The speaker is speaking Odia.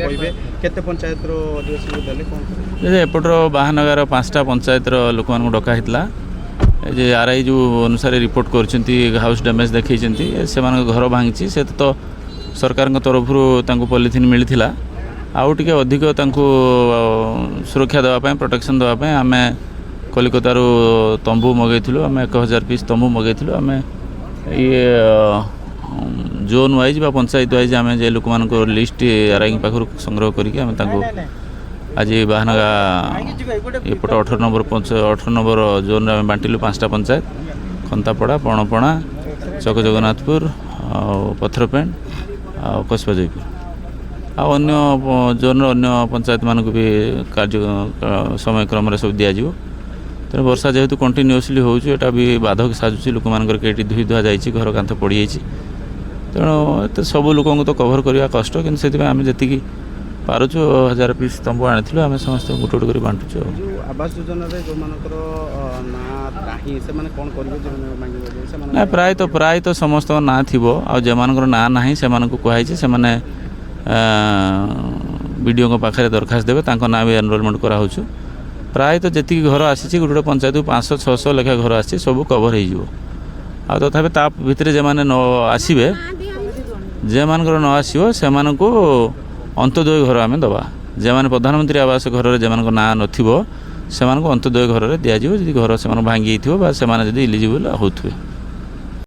କହିବେ କେତେ ପଞ୍ଚାୟତର ଅଧିବାସୀଙ୍କୁ ଦେଲେ କ'ଣ ଏପଟର ବାହାନଗାର 5ଟା ପଞ୍ଚାୟତର ଲୋକମାନଙ୍କୁ ଡକା ହେଇଥିଲା ଯେ ଆର୍ଆଇ ଯେଉଁ ଅନୁସାରେ ରିପୋର୍ଟ କରିଛନ୍ତି ହାଉସ୍ ଡ୍ୟାମେଜ୍ ଦେଖାଇଛନ୍ତି ସେମାନଙ୍କ ଘର ଭାଙ୍ଗିଛି ସେ ତ ସରକାରଙ୍କ ତରଫରୁ ତାଙ୍କୁ ପଲିଥିନ୍ ମିଳିଥିଲା ଆଉ ଟିକେ ଅଧିକ ତାଙ୍କୁ ସୁରକ୍ଷା ଦେବା ପାଇଁ ପ୍ରୋଟେକ୍ସନ୍ ଦେବା ପାଇଁ ଆମେ କଲିକତାରୁ ତମ୍ବୁ ମଗାଇଥିଲୁ ଆମେ 1000 ପିସ୍ ତମ୍ବୁ ମଗାଇଥିଲୁ ଆମେ ଇଏ ଜୋନ୍ ୱାଇଜ୍ ବା ପଞ୍ଚାୟତ ୱାଇଜ୍ ଆମେ ଯେ ଲୋକମାନଙ୍କ ଲିଷ୍ଟ ଆର୍ଆଇ ପାଖରୁ ସଂଗ୍ରହ କରିକି ଆମେ ତାଙ୍କୁ ଆଜି ବାହାନଗା ଏପଟ 18 ନମ୍ବର ଜୋନ୍ରେ ଆମେ ବାଣ୍ଟିଲୁ 5ଟା ପଞ୍ଚାୟତ ଖନ୍ତାପଡ଼ା ପଣପଣା ଚକ ଜଗନ୍ନାଥପୁର ଆଉ ପଥରପେଣ୍ଡ ଆଉ କସବା ଜୟପୁର ଆଉ ଅନ୍ୟ ଜୋନ୍ର ଅନ୍ୟ ପଞ୍ଚାୟତମାନଙ୍କୁ ବି କାର୍ଯ୍ୟ ସମୟକ୍ରମରେ ସବୁ ଦିଆଯିବ ତେଣୁ ବର୍ଷା ଯେହେତୁ କଣ୍ଟିନ୍ୟୁଅସଲି ହେଉଛି ଏଇଟା ବି ବାଧକ ସାଜୁଛି ଲୋକମାନଙ୍କର କେଠି ଧୋଇ ଧୁଆ ଯାଇଛି ଘର କାନ୍ଥ ପଡ଼ିଯାଇଛି ତେଣୁ ଏତେ ସବୁ ଲୋକଙ୍କୁ ତ କଭର୍ କରିବା କଷ୍ଟ କିନ୍ତୁ ସେଥିପାଇଁ ଆମେ ଯେତିକି ପାରୁଛୁ 1000 ପିସ୍ ତମ୍ବୁ ଆଣିଥିଲୁ ଆମେ ସମସ୍ତେ ଗୋଟେ ଗୋଟେ କରି ବାଣ୍ଟୁଛୁ ଆଉ ଆବାସ ଯୋଜନାରେ ଯେଉଁମାନଙ୍କର ନାଁ ନାହିଁ ସେମାନେ କ'ଣ କରିବେ ନା ପ୍ରାୟତଃ ସମସ୍ତଙ୍କ ନାଁ ଥିବ ଆଉ ଯେଉଁମାନଙ୍କର ନାଁ ନାହିଁ ସେମାନଙ୍କୁ କୁହାଯାଇଛି ସେମାନେ ବିଡ଼ିଓଙ୍କ ପାଖରେ ଦରଖାସ୍ତ ଦେବେ ତାଙ୍କ ନାଁ ବି ଏନରୋଲମେଣ୍ଟ କରାହେଉଛୁ ପ୍ରାୟତଃ ଯେତିକି ଘର ଆସିଛି ଗୋଟେ ଗୋଟେ ପଞ୍ଚାୟତକୁ 500-600 ଲେଖା ଘର ଆସିଛି ସବୁ କଭର୍ ହେଇଯିବ ଆଉ ତଥାପି ତା ଭିତରେ ଯେଉଁମାନେ ନ ଆସିବେ ଯେଉଁମାନଙ୍କର ନ ଆସିବ ସେମାନଙ୍କୁ ଅନ୍ତୋଦୟ ଘର ଆମେ ଦେବା ଯେଉଁମାନେ ପ୍ରଧାନମନ୍ତ୍ରୀ ଆବାସ ଘରରେ ଯେଉଁମାନଙ୍କ ନାଁ ନଥିବ ସେମାନଙ୍କୁ ଅନ୍ତୋଦୟ ଘରରେ ଦିଆଯିବ ଯଦି ଘର ସେମାନଙ୍କୁ ଭାଙ୍ଗି ଯାଇଥିବ ବା ସେମାନେ ଯଦି ଇଲିଜିବଲ୍ ହେଉଥିବେ